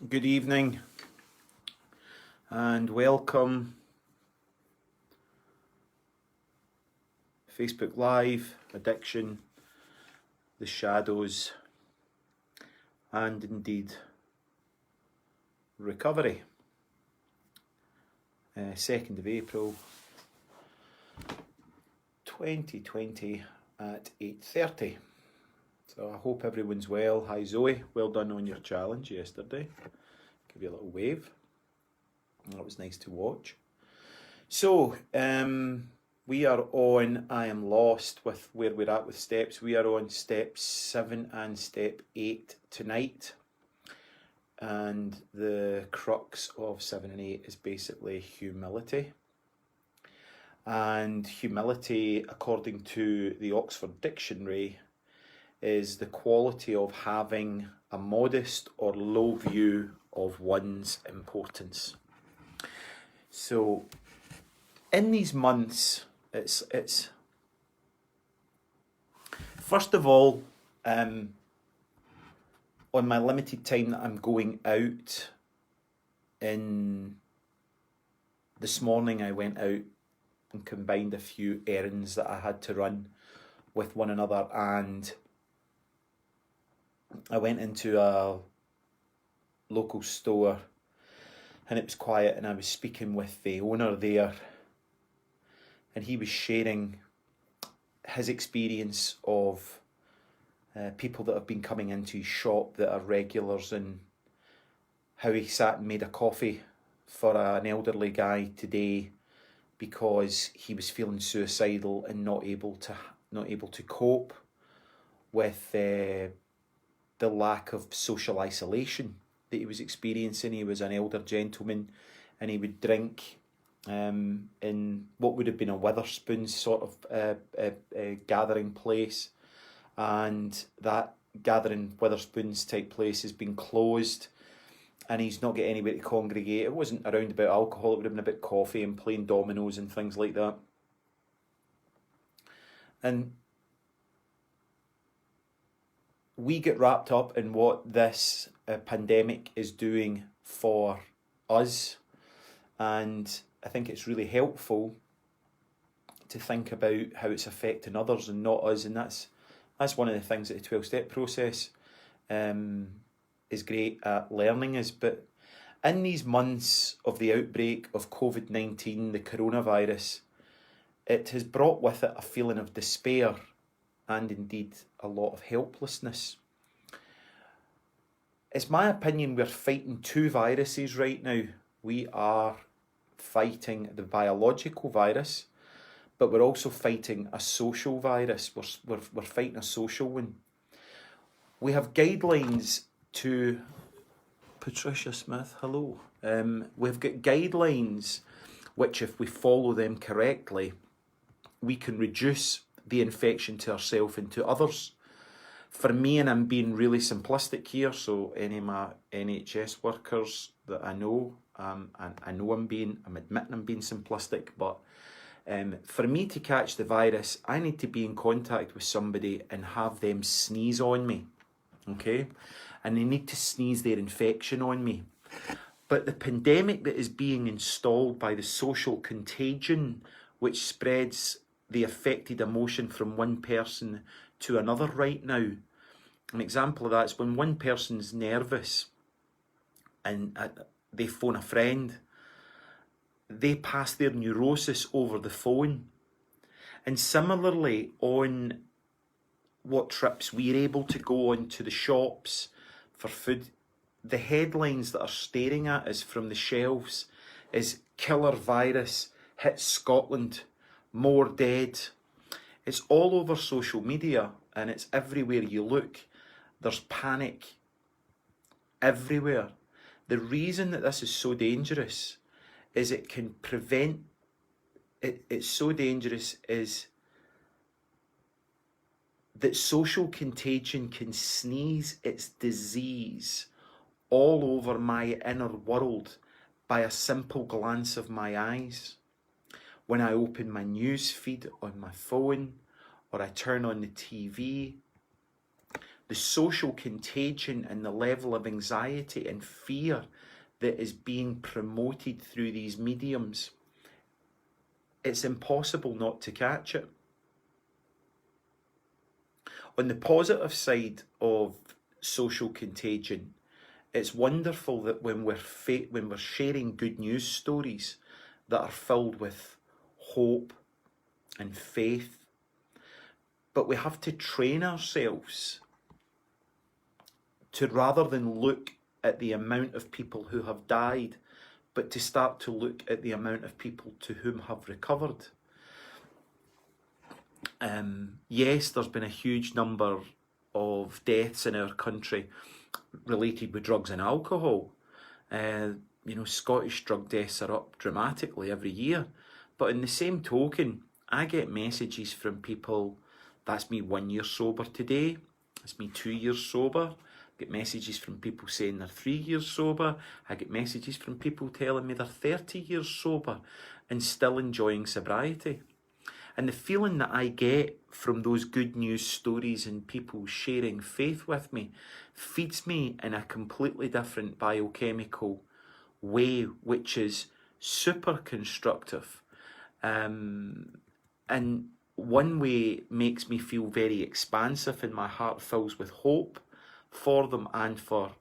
Good evening and welcome. Facebook Live, addiction, the shadows, and indeed recovery. 2nd of April 2020 at 8:30. So I hope everyone's well. Hi Zoe, well done on your challenge yesterday. Give you a little wave. That was nice to watch. So we are on I Am Lost with where we're at with steps. We are on step 7 and step 8 tonight. And the crux of 7 and 8 is basically humility. And humility, according to the Oxford Dictionary, is the quality of having a modest or low view of one's importance. So in these months, it's first of all, on my limited time that I'm going out, this morning I went out and combined a few errands that I had to run with one another, and I went into a local store and it was quiet, and I was speaking with the owner there, and he was sharing his experience of people that have been coming into his shop that are regulars, and how he sat and made a coffee for an elderly guy today because he was feeling suicidal and not able to cope with the lack of social isolation that he was experiencing. He was an elder gentleman, and he would drink in what would have been a Witherspoons sort of gathering place, and that gathering Witherspoons type place has been closed, and he's not getting anywhere to congregate. It wasn't around about alcohol, it would have been about coffee and playing dominoes and things like that. And we get wrapped up in what this pandemic is doing for us, and I think it's really helpful to think about how it's affecting others and not us, and that's one of the things that the 12-step process is great at learning us. But in these months of the outbreak of COVID-19, the coronavirus, it has brought with it a feeling of despair and indeed a lot of helplessness. It's my opinion we're fighting two viruses right now. We are fighting the biological virus, but we're also fighting a social virus. We're fighting a social one. We have guidelines to... Patricia Smith, hello. We've got guidelines which, if we follow them correctly, we can reduce the infection to ourselves and to others. For me, and I'm being really simplistic here, so any of my NHS workers that I know, and I know I'm admitting I'm being simplistic, but for me to catch the virus, I need to be in contact with somebody and have them sneeze on me, okay? And they need to sneeze their infection on me. But the pandemic that is being installed by the social contagion, which spreads the affected emotion from one person to another right now. An example of that is when one person's nervous and they phone a friend, they pass their neurosis over the phone. And similarly, on what trips we're able to go on to the shops for food, the headlines that are staring at us from the shelves is "Killer virus hits Scotland, more dead." It's all over social media, and it's everywhere you look. There's panic everywhere. The reason that this is so dangerous is it can prevent... It's so dangerous is that social contagion can sneeze its disease all over my inner world by a simple glance of my eyes. When I open my news feed on my phone, or I turn on the TV, the social contagion and the level of anxiety and fear that is being promoted through these mediums, it's impossible not to catch it. On the positive side of social contagion, it's wonderful that when we're sharing good news stories that are filled with hope and faith, but we have to train ourselves to, rather than look at the amount of people who have died, but to start to look at the amount of people to whom have recovered. Yes, there's been a huge number of deaths in our country related with drugs and alcohol. Scottish drug deaths are up dramatically every year. But in the same token, I get messages from people, that's me 1 year sober today, that's me 2 years sober. I get messages from people saying they're 3 years sober. I get messages from people telling me they're 30 years sober and still enjoying sobriety. And the feeling that I get from those good news stories and people sharing faith with me feeds me in a completely different biochemical way, which is super constructive. And one way makes me feel very expansive and my heart fills with hope for them and for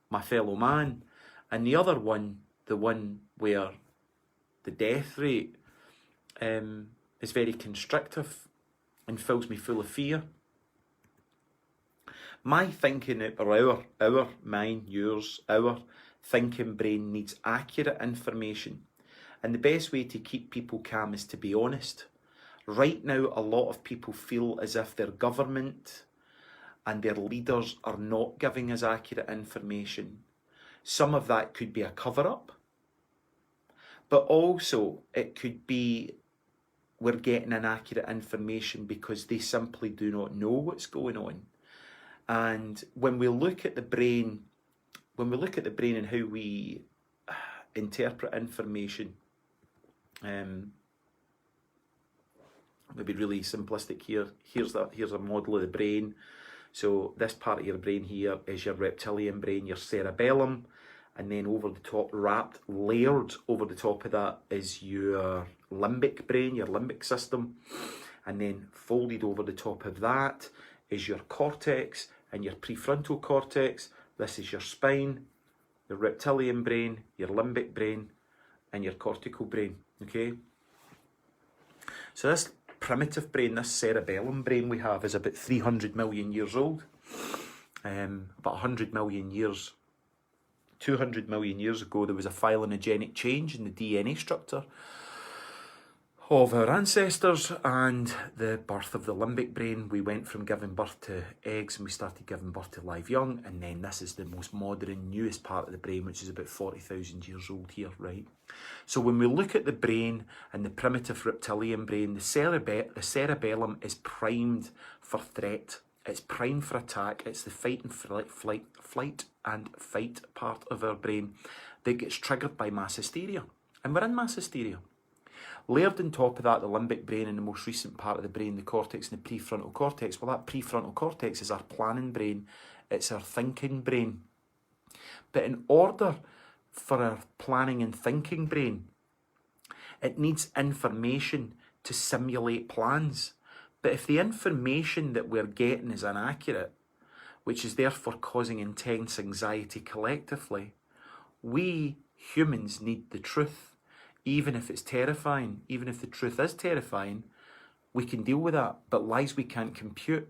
my fellow man. And the other one, the one where the death rate is very constrictive and fills me full of fear. My thinking, or our mine, yours, our thinking brain needs accurate information. And the best way to keep people calm is to be honest. Right now, a lot of people feel as if their government and their leaders are not giving us accurate information. Some of that could be a cover-up, but also it could be we're getting inaccurate information because they simply do not know what's going on. And when we look at the brain, and how we interpret information, maybe really simplistic here. Here's a model of the brain. So this part of your brain here is your reptilian brain, your cerebellum, and then over the top, layered over the top of that is your limbic brain, your limbic system, and then folded over the top of that is your cortex and your prefrontal cortex. This is your spine, your reptilian brain, your limbic brain, and your cortical brain, okay? So this primitive brain, this cerebellum brain we have is about 300 million years old. About 100 million years, 200 million years ago, there was a phylogenetic change in the DNA structure of our ancestors and the birth of the limbic brain. We went from giving birth to eggs and we started giving birth to live young, and then this is the most modern, newest part of the brain, which is about 40,000 years old here, right? So when we look at the brain and the primitive reptilian brain, the cerebellum is primed for threat. It's primed for attack. It's the flight and fight part of our brain that gets triggered by mass hysteria. And we're in mass hysteria. Layered on top of that, the limbic brain and the most recent part of the brain, the cortex and the prefrontal cortex. Well, that prefrontal cortex is our planning brain. It's our thinking brain. But in order for our planning and thinking brain, it needs information to simulate plans. But if the information that we're getting is inaccurate, which is therefore causing intense anxiety collectively, we humans need the truth. Even if it's terrifying, even if the truth is terrifying, we can deal with that. But lies we can't compute.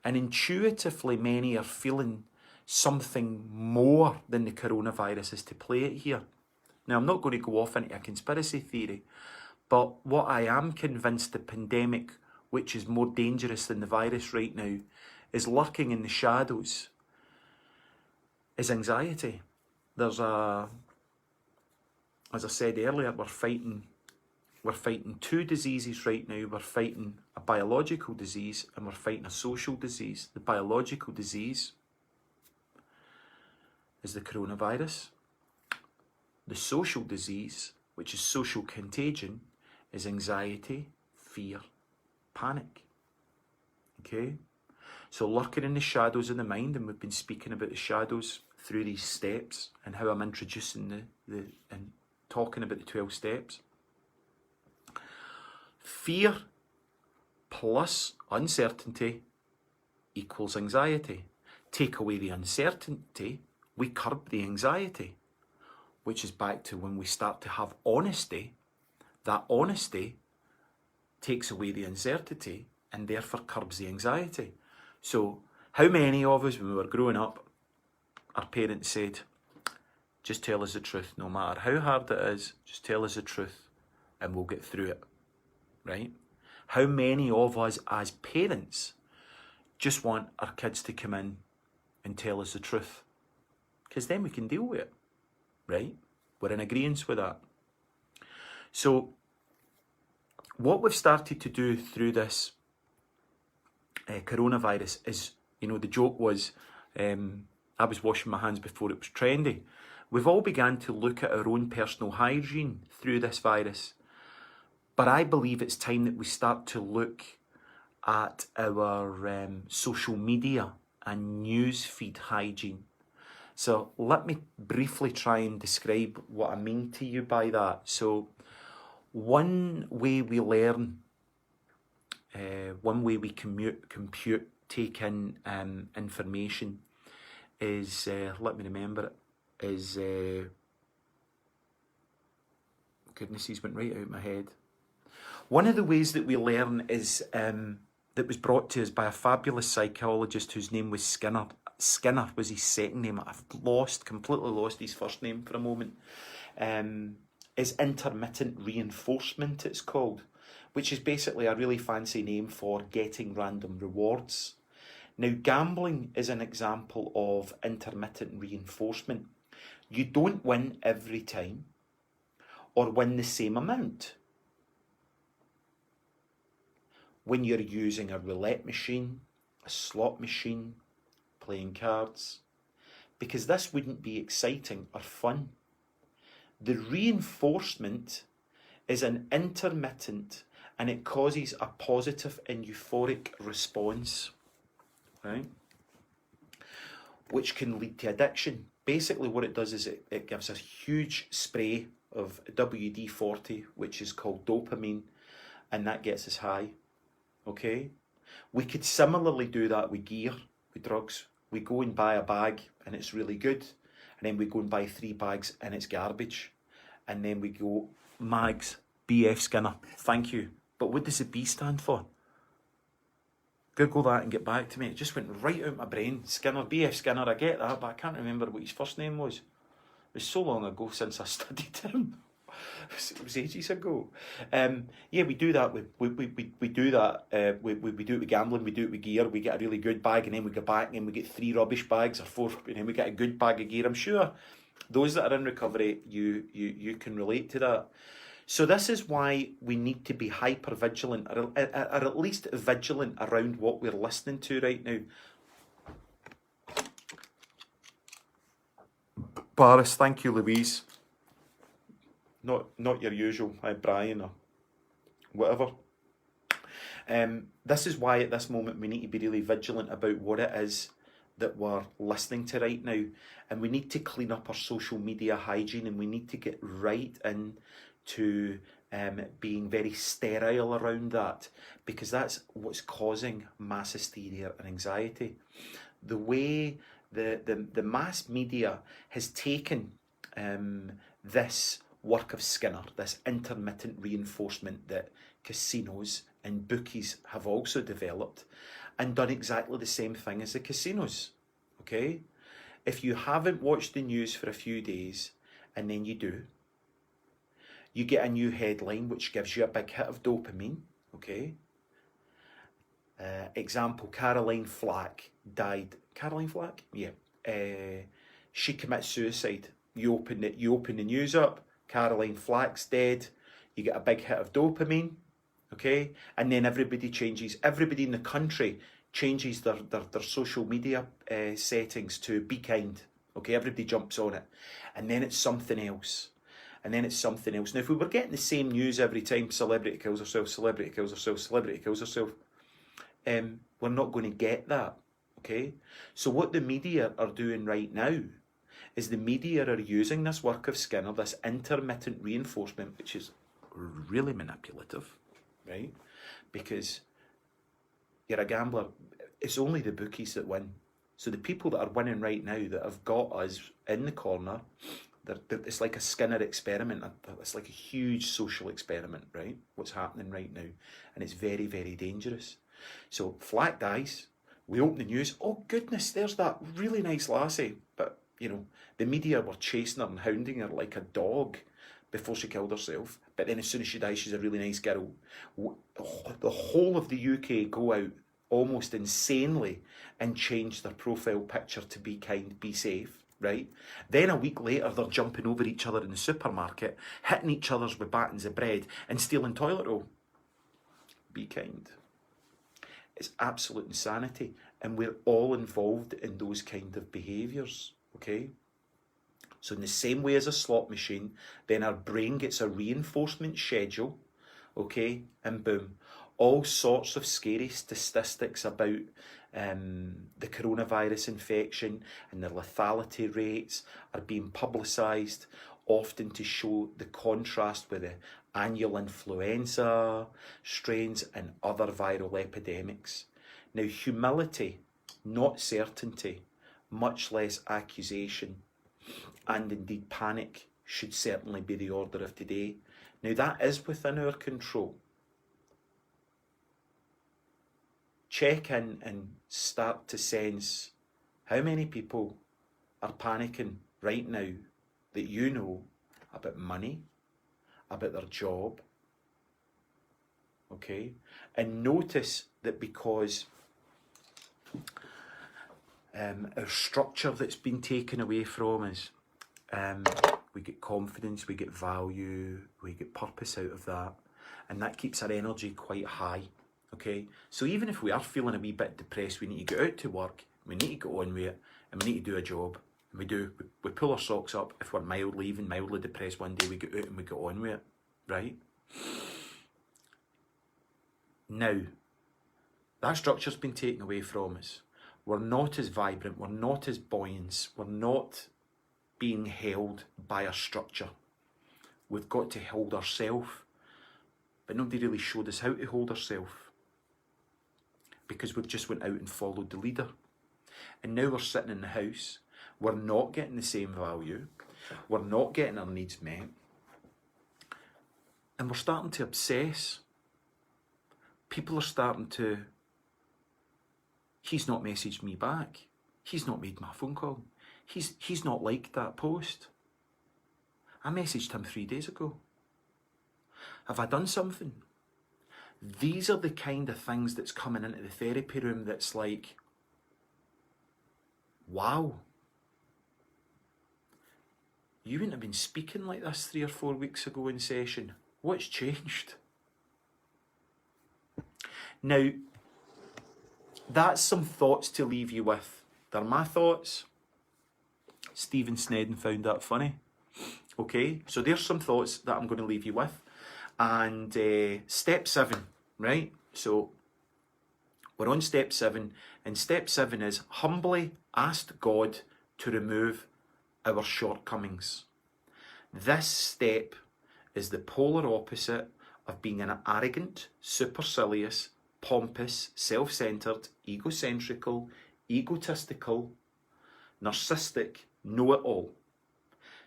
And intuitively, many are feeling something more than the coronavirus is to play it here. Now, I'm not going to go off into a conspiracy theory, but what I am convinced, the pandemic, which is more dangerous than the virus right now, is lurking in the shadows, is anxiety. As I said earlier, we're fighting two diseases right now. We're fighting a biological disease and we're fighting a social disease. The biological disease is the coronavirus. The social disease, which is social contagion, is anxiety, fear, panic. Okay? So lurking in the shadows of the mind, and we've been speaking about the shadows through these steps and how I'm introducing and talking about the 12 steps. Fear plus uncertainty equals anxiety. Take away the uncertainty, we curb the anxiety, which is back to when we start to have honesty. That honesty takes away the uncertainty and therefore curbs the anxiety. So how many of us, when we were growing up, our parents said, just tell us the truth, no matter how hard it is, just tell us the truth and we'll get through it, right? How many of us as parents just want our kids to come in and tell us the truth? Because then we can deal with it, right? We're in agreement with that. So what we've started to do through this coronavirus is, the joke was, I was washing my hands before it was trendy. We've all begun to look at our own personal hygiene through this virus. But I believe it's time that we start to look at our social media and news feed hygiene. So let me briefly try and describe what I mean to you by that. So one way we learn, one way we compute, take in information is, let me remember it, is, goodness, he's went right out of my head. One of the ways that we learn is, that was brought to us by a fabulous psychologist whose name was Skinner. Skinner was his second name. I've completely lost his first name for a moment. Is intermittent reinforcement, it's called, which is basically a really fancy name for getting random rewards. Now, gambling is an example of intermittent reinforcement. You don't win every time or win the same amount. When you're using a roulette machine, a slot machine, playing cards, because this wouldn't be exciting or fun. The reinforcement is an intermittent and it causes a positive and euphoric response, right? Which can lead to addiction. Basically what it does is it gives a huge spray of WD-40, which is called dopamine, and that gets us high, okay? We could similarly do that with gear, with drugs. We go and buy a bag and it's really good, and then we go and buy 3 bags and it's garbage, and then we go, Mags, BF Skinner, thank you. But what does the B stand for? Google that and get back to me. It just went right out of my brain. Skinner, BF Skinner, I get that, but I can't remember what his first name was. It was so long ago since I studied him. It was ages ago. Yeah, we do that. We do that. We do it with gambling. We do it with gear. We get a really good bag, and then we go back, and then we get 3 rubbish bags or 4, and then we get a good bag of gear. I'm sure those that are in recovery, you can relate to that. So this is why we need to be hyper vigilant, or at least vigilant around what we're listening to right now. Paris, thank you, Louise. Not your usual, Brian or whatever. This is why at this moment we need to be really vigilant about what it is that we're listening to right now. And we need to clean up our social media hygiene, and we need to get right into being very sterile around that, because that's what's causing mass hysteria and anxiety. The way the mass media has taken this work of Skinner, this intermittent reinforcement that casinos and bookies have also developed, and done exactly the same thing as the casinos, okay? If you haven't watched the news for a few days, and then you do, you get a new headline which gives you a big hit of dopamine, okay? Example, Caroline Flack died. Caroline Flack? Yeah. She commits suicide. You open the news up, Caroline Flack's dead, you get a big hit of dopamine, okay? And then everybody in the country changes their social media settings to be kind, okay? Everybody jumps on it. And then it's something else. And then it's something else. Now, if we were getting the same news every time, celebrity kills herself, celebrity kills herself, celebrity kills herself, We're not going to get that, okay? So what the media are doing right now is the media are using this work of Skinner, this intermittent reinforcement, which is really manipulative, right? Because you're a gambler. It's only the bookies that win. So the people that are winning right now, that have got us in the corner, it's like a Skinner experiment. It's like a huge social experiment, right? What's happening right now. And it's very, very dangerous. So flat dies. We open the news. Oh, goodness, there's that really nice lassie. But, you know, the media were chasing her and hounding her like a dog before she killed herself. But then as soon as she dies, she's a really nice girl. The whole of the UK go out almost insanely and change their profile picture to be kind, be safe, right? Then a week later, they're jumping over each other in the supermarket, hitting each other with battens of bread and stealing toilet roll. Be kind. It's absolute insanity, and we're all involved in those kind of behaviours, okay? So in the same way as a slot machine, then our brain gets a reinforcement schedule, okay, and boom, all sorts of scary statistics about the coronavirus infection and the lethality rates are being publicised, often to show the contrast with the annual influenza strains and other viral epidemics. Now, humility, not certainty, much less accusation, and indeed panic should certainly be the order of today. Now, that is within our control. Check in and start to sense how many people are panicking right now that you know about money, about their job, okay? And notice that because our structure that's been taken away from us, we get confidence, we get value, we get purpose out of that, and that keeps our energy quite high, okay? So even if we are feeling a wee bit depressed, we need to get out to work, we need to go on with it, and we need to do a job. And we pull our socks up. If we're mildly depressed one day, we get out and we get on with it, right? Now, that structure's been taken away from us. We're not as vibrant, we're not as buoyant, we're not being held by a structure. We've got to hold ourselves, but nobody really showed us how to hold ourselves, because we've just went out and followed the leader. And now we're sitting in the house, we're not getting the same value, we're not getting our needs met, and we're starting to obsess. People are starting to, he's not messaged me back, he's not made my phone call, he's not liked that post. I messaged him 3 days ago. Have I done something? These are the kind of things that's coming into the therapy room that's like, wow, you wouldn't have been speaking like this 3 or 4 weeks ago in session. What's changed? Now, that's some thoughts to leave you with. They're my thoughts. Stephen Snedden found that funny. Okay, so there's some thoughts that I'm going to leave you with. And step 7, right? So we're on step 7, and step 7 is humbly ask God to remove our shortcomings. This step is the polar opposite of being an arrogant, supercilious, pompous, self-centered, egotistical, narcissistic, know-it-all.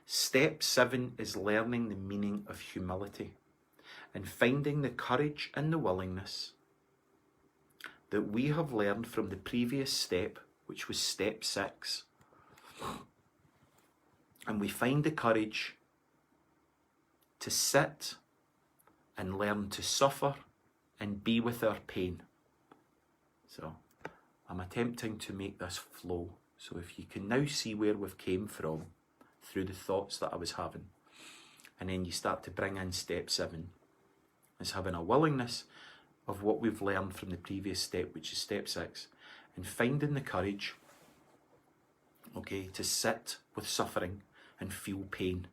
Step 7 is learning the meaning of humility and finding the courage and the willingness that we have learned from the previous step, which was step 6. And we find the courage to sit and learn to suffer and be with our pain. So I'm attempting to make this flow. So if you can now see where we've came from through the thoughts that I was having, and then you start to bring in step 7 as having a willingness of what we've learned from the previous step, which is step 6, and finding the courage, okay, to sit with suffering and feel pain.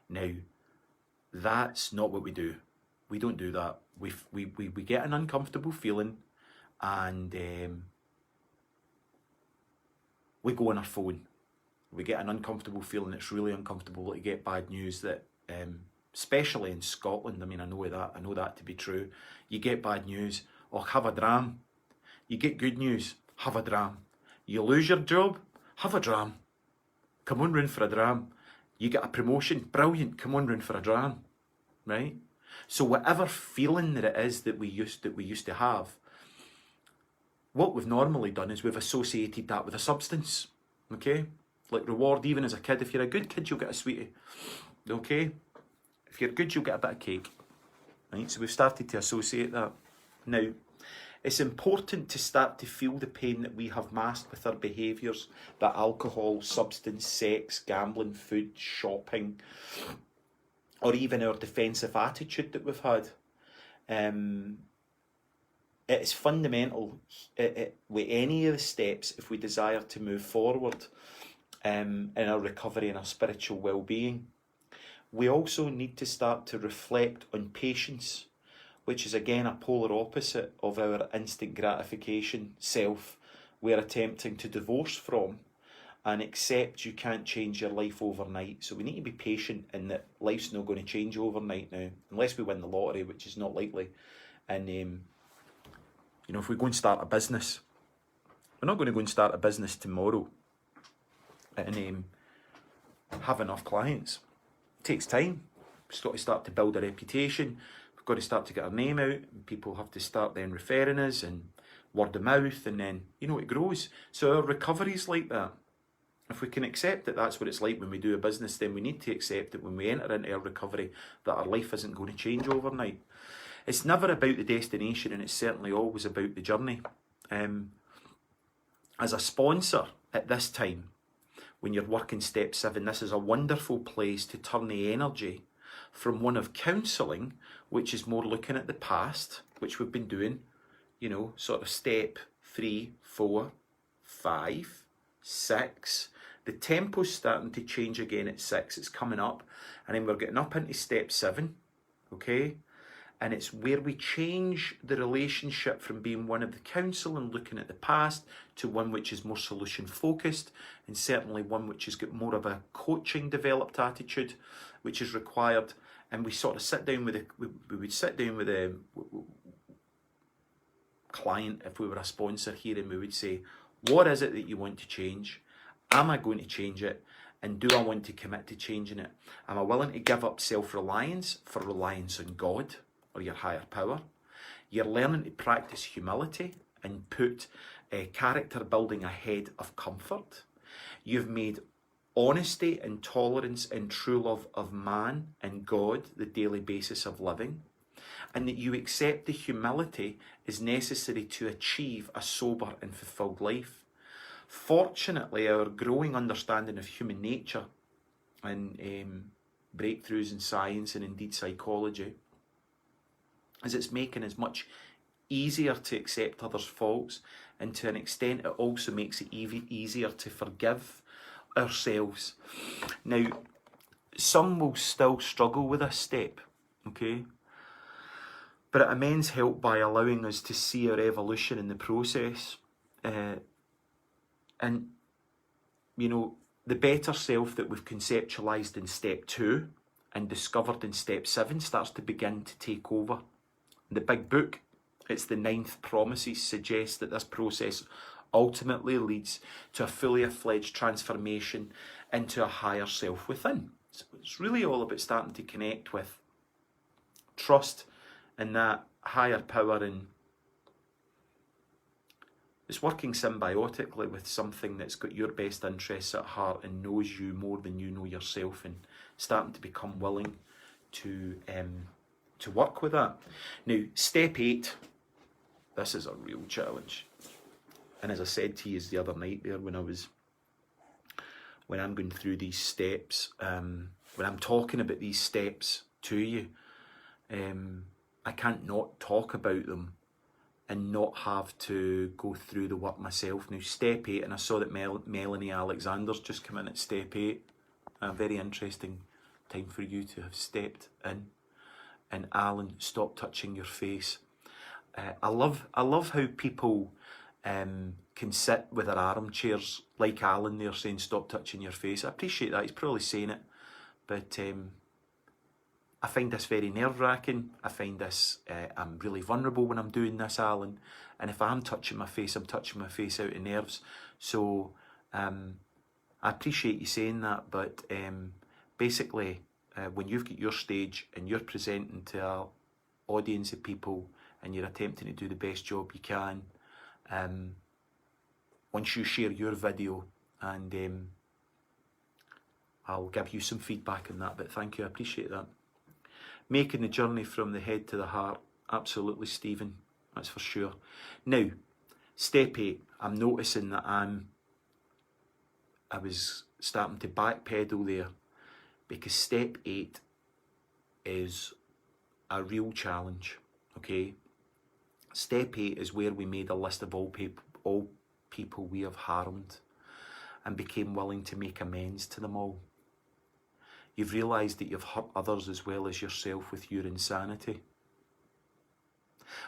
Now, that's not what we do. We don't do that. We get an uncomfortable feeling and we go on our phone. We get an uncomfortable feeling. It's really uncomfortable to get bad news that, especially in Scotland, I mean, I know that to be true. You get bad news, oh, have a dram. You get good news, have a dram. You lose your job, have a dram. Come on round for a dram. You get a promotion, brilliant, come on round for a dram, right? So whatever feeling that it is that we used to have, what we've normally done is we've associated that with a substance, okay? Like reward, even as a kid, if you're a good kid, you'll get a sweetie, okay? If you're good, you'll get a bit of cake, right? So we've started to associate that. Now, it's important to start to feel the pain that we have masked with our behaviours, that alcohol, substance, sex, gambling, food, shopping, or even our defensive attitude that we've had. It is fundamental with any of the steps if we desire to move forward in our recovery and our spiritual well-being. We also need to start to reflect on patience, which is again a polar opposite of our instant gratification self we're attempting to divorce from and accept you can't change your life overnight. So we need to be patient in that life's not going to change overnight now, unless we win the lottery, which is not likely. And if we go and start a business, we're not going to go and start a business tomorrow and have enough clients. It takes time. We've got to start to build a reputation. We've got to start to get our name out. And people have to start then referring us and word of mouth, and then, it grows. So our recovery's like that. If we can accept that that's what it's like when we do a business, then we need to accept that when we enter into our recovery, that our life isn't going to change overnight. It's never about the destination, and it's certainly always about the journey. As a sponsor at this time, when you're working step 7, this is a wonderful place to turn the energy from one of counselling, which is more looking at the past, which we've been doing, sort of step 3, 4, 5, 6. The tempo's starting to change again at 6. It's coming up, and then we're getting up into step 7, okay? And it's where we change the relationship from being one of the counsel and looking at the past to one which is more solution focused, and certainly one which has got more of a coaching developed attitude, which is required. And we sort of sit down with we would sit down with a client if we were a sponsor here, and we would say, what is it that you want to change? Am I going to change it? And do I want to commit to changing it? Am I willing to give up self-reliance for reliance on God or your higher power? You're learning to practice humility and put character building ahead of comfort. You've made honesty and tolerance and true love of man and God the daily basis of living, and that you accept the humility is necessary to achieve a sober and fulfilled life. Fortunately, our growing understanding of human nature and breakthroughs in science and indeed psychology is it's making us much easier to accept others' faults, and to an extent it also makes it easier to forgive ourselves. Now, some will still struggle with this step, okay? But it amends help by allowing us to see our evolution in the process. And, the better self that we've conceptualised in step 2 and discovered in step 7 starts to begin to take over. The big book, it's the 9th Promises, suggests that this process ultimately leads to a fully fledged transformation into a higher self within. So it's really all about starting to connect with trust in that higher power, and it's working symbiotically with something that's got your best interests at heart and knows you more than you know yourself, and starting to become willing to work with that. Now, step 8, this is a real challenge. And as I said to you the other night there, when I'm going through these steps, when I'm talking about these steps to you, I can't not talk about them and not have to go through the work myself. Now, step 8, and I saw that Melanie Alexander's just come in at step 8. A very interesting time for you to have stepped in. And Alan, stop touching your face. I love how people can sit with their armchairs, like Alan there saying, stop touching your face. I appreciate that, he's probably saying it, but I find this very nerve-wracking. I find this, I'm really vulnerable when I'm doing this, Alan, and if I'm touching my face, I'm touching my face out of nerves. So I appreciate you saying that, but basically when you've got your stage and you're presenting to an audience of people and you're attempting to do the best job you can, once you share your video, and I'll give you some feedback on that, but thank you, I appreciate that. Making the journey from the head to the heart, absolutely, Stephen, that's for sure. Now, step 8, I'm noticing that I was starting to backpedal there, because step 8 is a real challenge, okay? Step 8 is where we made a list of all people we have harmed and became willing to make amends to them all. You've realised that you've hurt others as well as yourself with your insanity.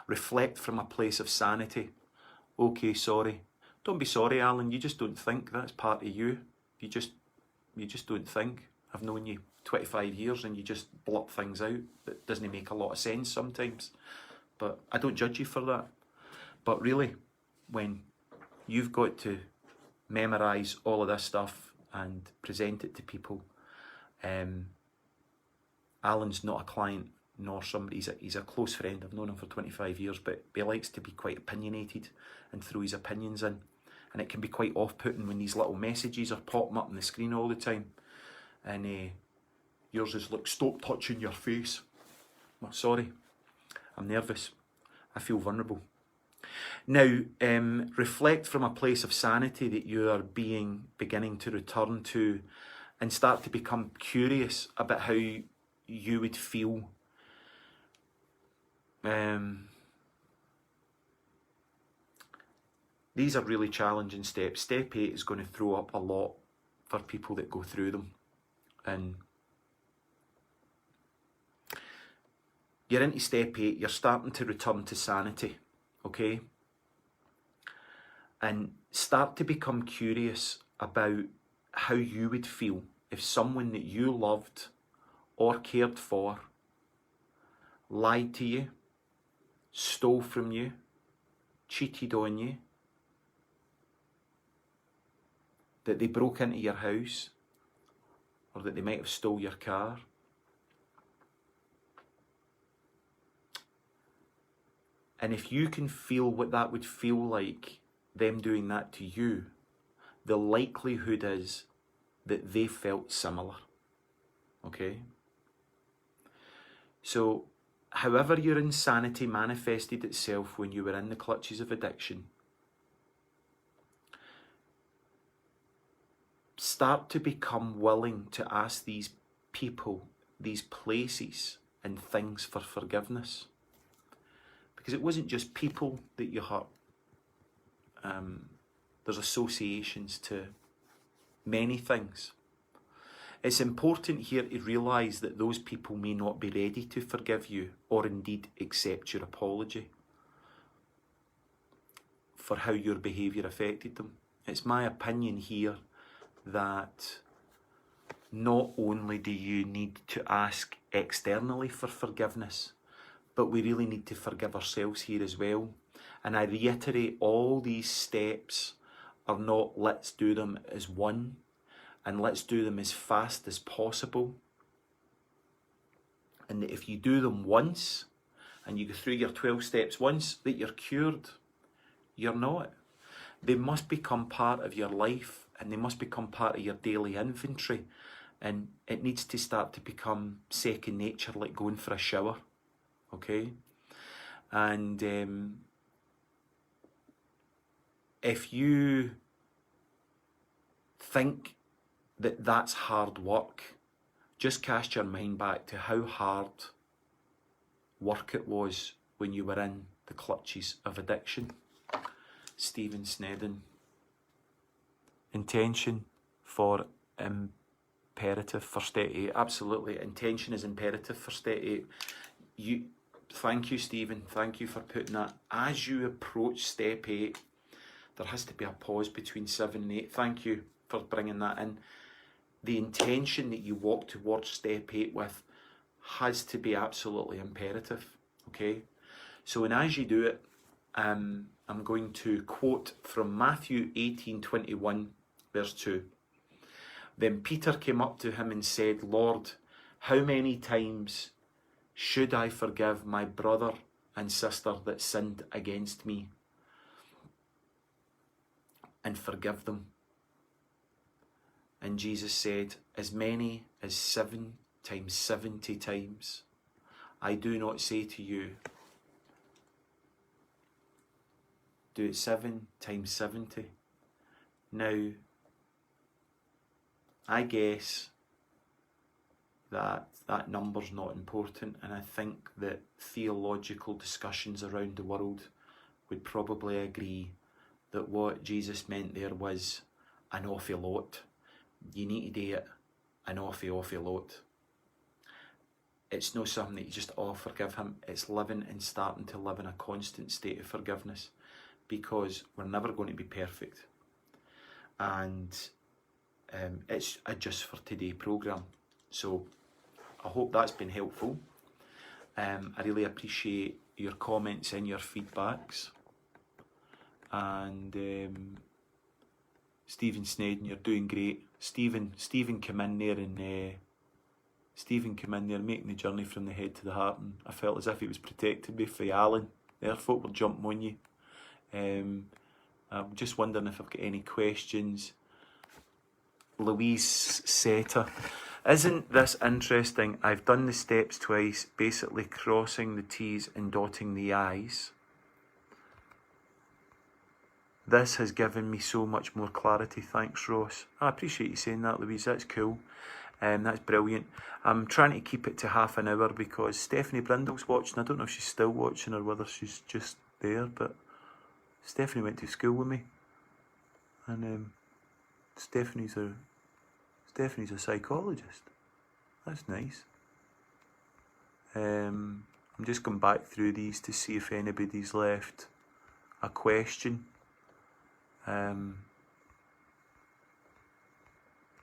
Reflect from a place of sanity. Okay, sorry. Don't be sorry, Alan, you just don't think. That's part of you. You just don't think. I've known you 25 years and you just blurt things out that doesn't make a lot of sense sometimes. But I don't judge you for that. But really, when you've got to memorise all of this stuff and present it to people, Alan's not a client nor somebody, he's a close friend. I've known him for 25 years, but he likes to be quite opinionated and throw his opinions in. And it can be quite off-putting when these little messages are popping up on the screen all the time. And yours is like, stop touching your face. Well, sorry, I'm nervous. I feel vulnerable. Now, reflect from a place of sanity that you are beginning to return to, and start to become curious about how you would feel. These are really challenging steps. Step 8 is going to throw up a lot for people that go through them. And you're into step 8, you're starting to return to sanity, okay? And start to become curious about how you would feel if someone that you loved or cared for lied to you, stole from you, cheated on you, that they broke into your house, or that they might have stole your car. And if you can feel what that would feel like, them doing that to you, the likelihood is that they felt similar, okay? So, however your insanity manifested itself when you were in the clutches of addiction, start to become willing to ask these people, these places and things for forgiveness. Because it wasn't just people that you hurt. There's associations to many things. It's important here to realise that those people may not be ready to forgive you or indeed accept your apology for how your behaviour affected them. It's my opinion here that not only do you need to ask externally for forgiveness, but we really need to forgive ourselves here as well. And I reiterate, all these steps are not let's do them as one and let's do them as fast as possible. And that if you do them once and you go through your 12 steps once, that you're cured. You're not. They must become part of your life and they must become part of your daily inventory. And it needs to start to become second nature, like going for a shower. Okay? And if you think that that's hard work, just cast your mind back to how hard work it was when you were in the clutches of addiction. Stephen Snedden. Intention for imperative for step 8. Absolutely, intention is imperative for step 8. thank you, Stephen. Thank you for putting that. As you approach step 8, there has to be a pause between 7 and 8. Thank you for bringing that in. The intention that you walk towards step 8 with has to be absolutely imperative. Okay? So, and as you do it, I'm going to quote from Matthew 18:21, verse 2. Then Peter came up to him and said, Lord, how many times should I forgive my brother and sister that sinned against me? And forgive them. And Jesus said, as many as 7 times 70 times. I do not say to you, do it 7 times 70. Now, I guess that number's not important, and I think that theological discussions around the world would probably agree that what Jesus meant there was an awful lot. You need to do it an awful lot. It's not something that you just, forgive him. It's living and starting to live in a constant state of forgiveness, because we're never going to be perfect. And it's a Just for Today programme. So I hope that's been helpful. I really appreciate your comments and your feedbacks. And Stephen Snedden, you're doing great. Stephen came in there and making the journey from the head to the heart, and I felt as if he was protecting me from Alan. There, folk were jumping on you. I'm just wondering if I've got any questions. Louise Seta, isn't this interesting? I've done the steps twice, basically crossing the T's and dotting the I's. This has given me so much more clarity. Thanks, Ross. I appreciate you saying that, Louise. That's cool. That's brilliant. I'm trying to keep it to half an hour because Stephanie Brindle's watching. I don't know if she's still watching or whether she's just there, but Stephanie went to school with me, and Stephanie's a psychologist. That's nice. I'm just going back through these to see if anybody's left a question.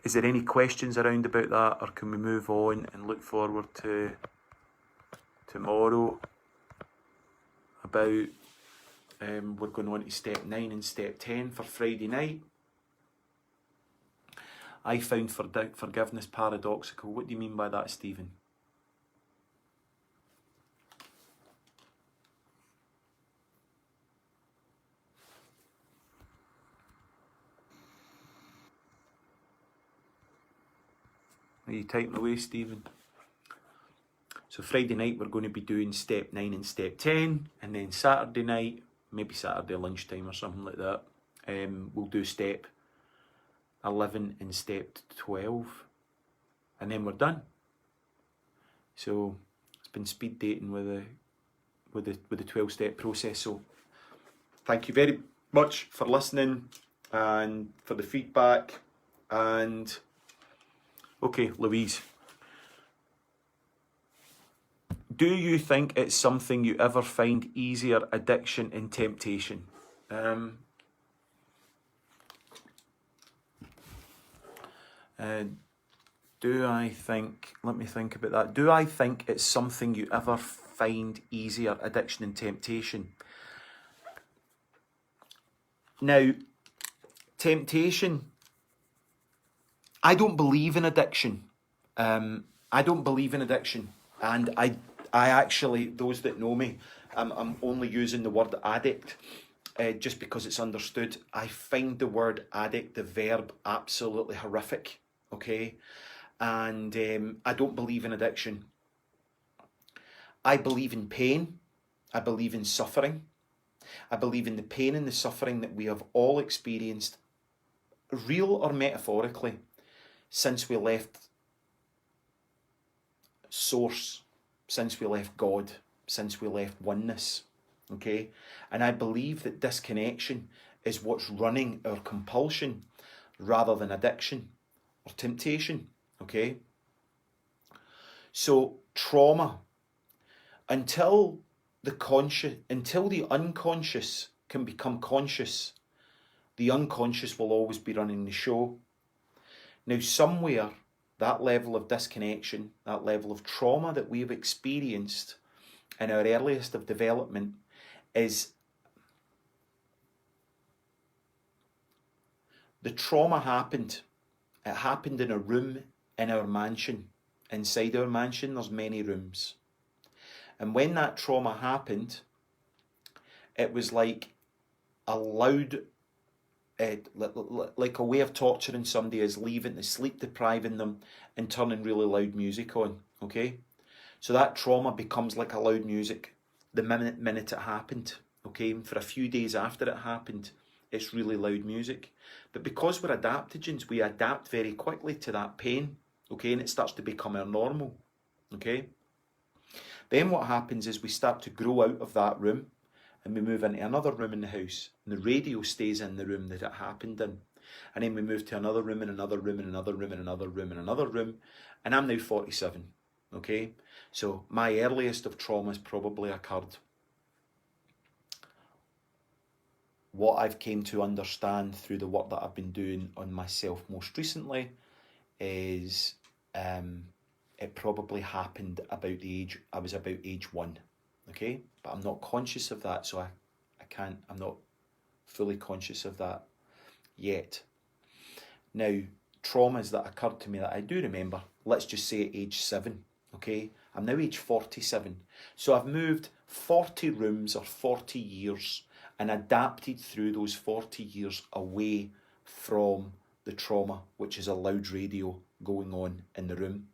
Is there any questions around about that, or can we move on and look forward to tomorrow about we're going on to step 9 and step 10 for Friday night. I found forgiveness paradoxical. What do you mean by that, Stephen? Are you typing away, Stephen? So Friday night we're going to be doing step 9 and step 10, and then Saturday night, maybe Saturday lunchtime or something like that, we'll do step 11 and step 12, and then we're done. So it's been speed dating with the 12-step process. So thank you very much for listening and for the feedback. And okay, Louise, do you think it's something you ever find easier, addiction and temptation? Let me think about that. Do I think it's something you ever find easier, addiction and temptation? Now, temptation, I don't believe in addiction. And I actually, those that know me, I'm only using the word addict just because it's understood. I find the word addict, the verb, absolutely horrific, okay? And I don't believe in addiction. I believe in pain. I believe in suffering. I believe in the pain and the suffering that we have all experienced, real or metaphorically, since we left Source, since we left God, since we left oneness, okay? And I believe that disconnection is what's running our compulsion rather than addiction or temptation, okay? So trauma, until until the unconscious can become conscious, the unconscious will always be running the show. Now, somewhere, that level of disconnection, that level of trauma that we've experienced in our earliest of development is the trauma happened. It happened in a room in our mansion. Inside our mansion, there's many rooms. And when that trauma happened, it was like a loud, like a way of torturing somebody is sleep depriving them and turning really loud music on, okay? So that trauma becomes like a loud music the minute it happened, okay? And for a few days after it happened, it's really loud music. But because we're adaptogens, we adapt very quickly to that pain, okay? And it starts to become our normal, okay? Then what happens is we start to grow out of that room and we move into another room in the house. And the radio stays in the room that it happened in. And then we move to another room and another room and another room and another room and another room. And I'm now 47, okay? So my earliest of traumas probably occurred. What I've came to understand through the work that I've been doing on myself most recently is it probably happened about the age, I was about age 1, okay? But I'm not conscious of that, so I'm not fully conscious of that yet. Now, traumas that occurred to me that I do remember, let's just say at age 7, okay? I'm now age 47. So I've moved 40 rooms or 40 years and adapted through those 40 years away from the trauma, which is a loud radio going on in the room.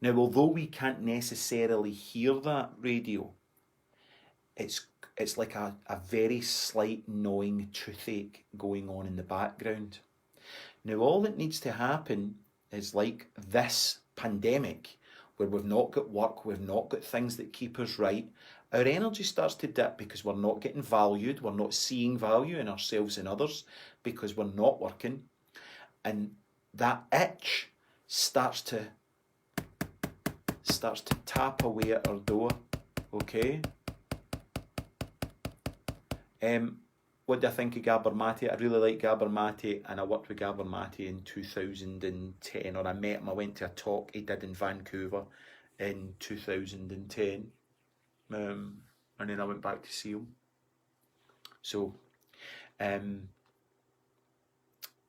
Now, although we can't necessarily hear that radio, it's like a very slight gnawing toothache going on in the background. Now, all that needs to happen is like this pandemic, where we've not got work, we've not got things that keep us right, our energy starts to dip because we're not getting valued, we're not seeing value in ourselves and others because we're not working. And that itch starts to tap away at our door, okay? What do I think of Gabor Mate? I really like Gabor Mate, and I worked with Gabor Mate in 2010, or I met him, I went to a talk he did in Vancouver in 2010, and then I went back to see him. So, and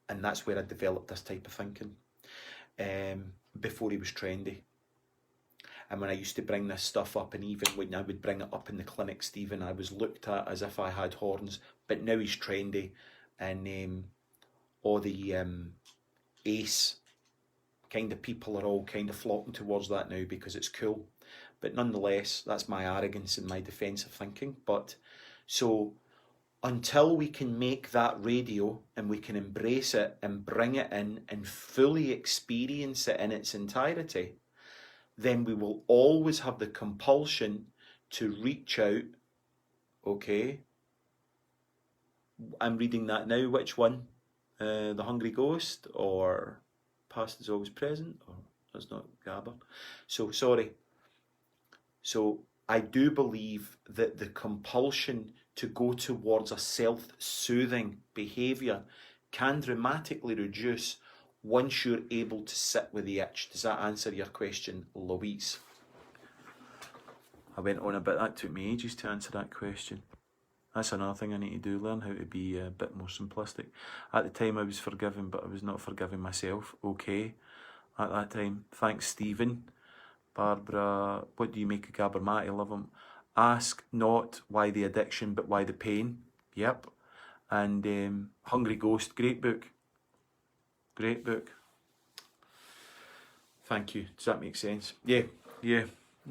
that's where I developed this type of thinking, before he was trendy. And when I used to bring this stuff up, and even when I would bring it up in the clinic, Stephen, I was looked at as if I had horns. But now he's trendy, and all the ace kind of people are all kind of flocking towards that now because it's cool. But nonetheless, that's my arrogance and my defensive thinking. But so until we can make that radio and we can embrace it and bring it in and fully experience it in its entirety, then we will always have the compulsion to reach out, okay? I'm reading that now, which one? The Hungry Ghost, or Past is Always Present, or that's not Gabor. So, sorry. So, I do believe that the compulsion to go towards a self-soothing behaviour can dramatically reduce once you're able to sit with the itch. Does that answer your question, Louise? I went on a bit, that took me ages to answer that question. That's another thing I need to do, learn how to be a bit more simplistic. At the time I was forgiving, but I was not forgiving myself, okay, at that time. Thanks, Stephen. Barbara, what do you make of Gabor Mate? I love him. Ask not why the addiction, but why the pain. Yep. And Hungry Ghost, great book. Great book. Thank you. Does that make sense? Yeah.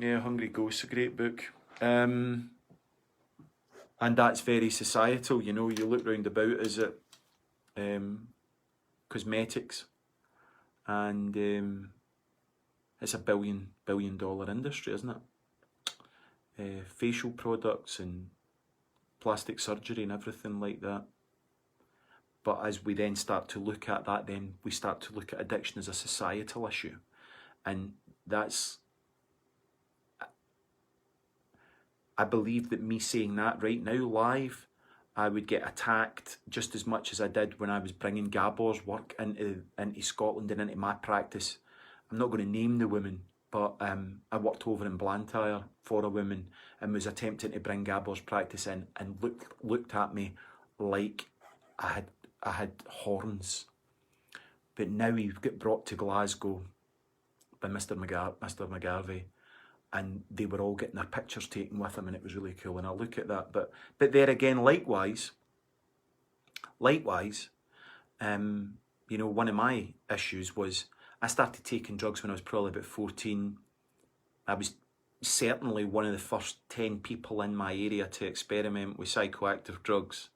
Hungry Ghosts, a great book. And that's very societal, you know. You look round about, is it cosmetics? And it's a billion dollar industry, isn't it? Facial products and plastic surgery and everything like that. But as we then start to look at that, then we start to look at addiction as a societal issue. And that's I believe that me saying that right now live, I would get attacked just as much as I did when I was bringing Gabor's work into Scotland and into my practice. I'm not going to name the woman, but I worked over in Blantyre for a woman and was attempting to bring Gabor's practice in, and looked at me like I had horns. But now he got brought to Glasgow by Mr. McGarvey, and they were all getting their pictures taken with him, and it was really cool. And I look at that, but there again, likewise, you know, one of my issues was I started taking drugs when I was probably about 14. I was certainly one of the first 10 people in my area to experiment with psychoactive drugs,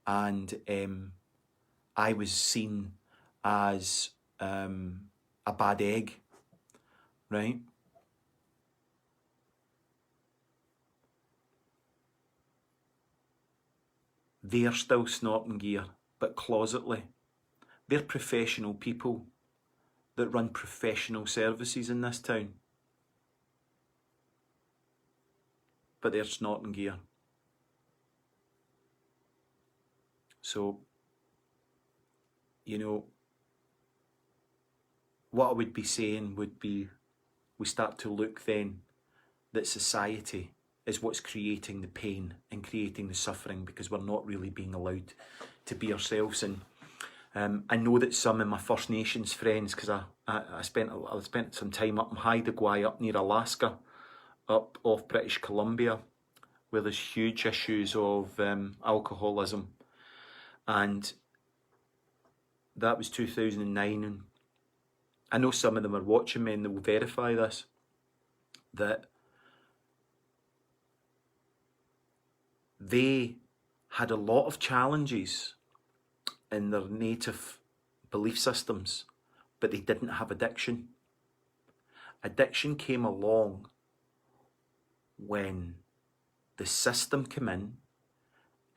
and I was seen as a bad egg, right? They're still snorting gear, but closetly. They're professional people that run professional services in this town, but they're snorting gear. So, you know, what I would be saying would be, we start to look then that society is what's creating the pain and creating the suffering, because we're not really being allowed to be ourselves. And I know that some of my First Nations friends, because I spent some time up in Haida up near Alaska, up off British Columbia, where there's huge issues of alcoholism, and that was 2009, and I know some of them are watching me and they will verify this, that they had a lot of challenges in their native belief systems, but they didn't have addiction. Addiction came along when the system came in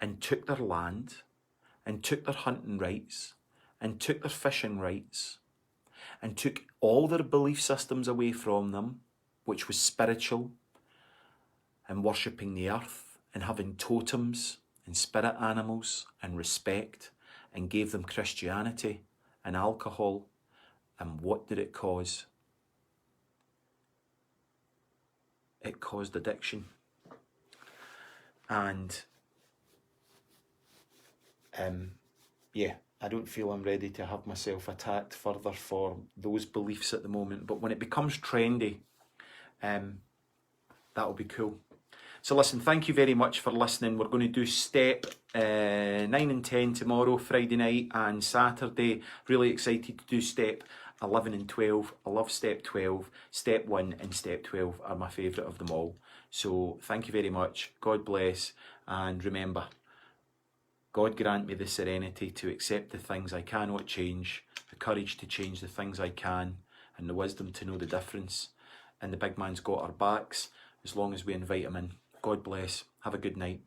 and took their land, and took their hunting rights, and took their fishing rights, and took all their belief systems away from them, which was spiritual, and worshipping the earth, and having totems, and spirit animals, and respect, and gave them Christianity and alcohol. And what did it cause? It caused addiction. And yeah, I don't feel I'm ready to have myself attacked further for those beliefs at the moment. But when it becomes trendy, that'll be cool. So listen, thank you very much for listening. We're going to do step 9 and 10 tomorrow, Friday night and Saturday. Really excited to do step 11 and 12. I love step 12. Step 1 and step 12 are my favourite of them all. So thank you very much. God bless. And remember, God grant me the serenity to accept the things I cannot change, the courage to change the things I can, and the wisdom to know the difference. And the big man's got our backs as long as we invite him in. God bless. Have a good night.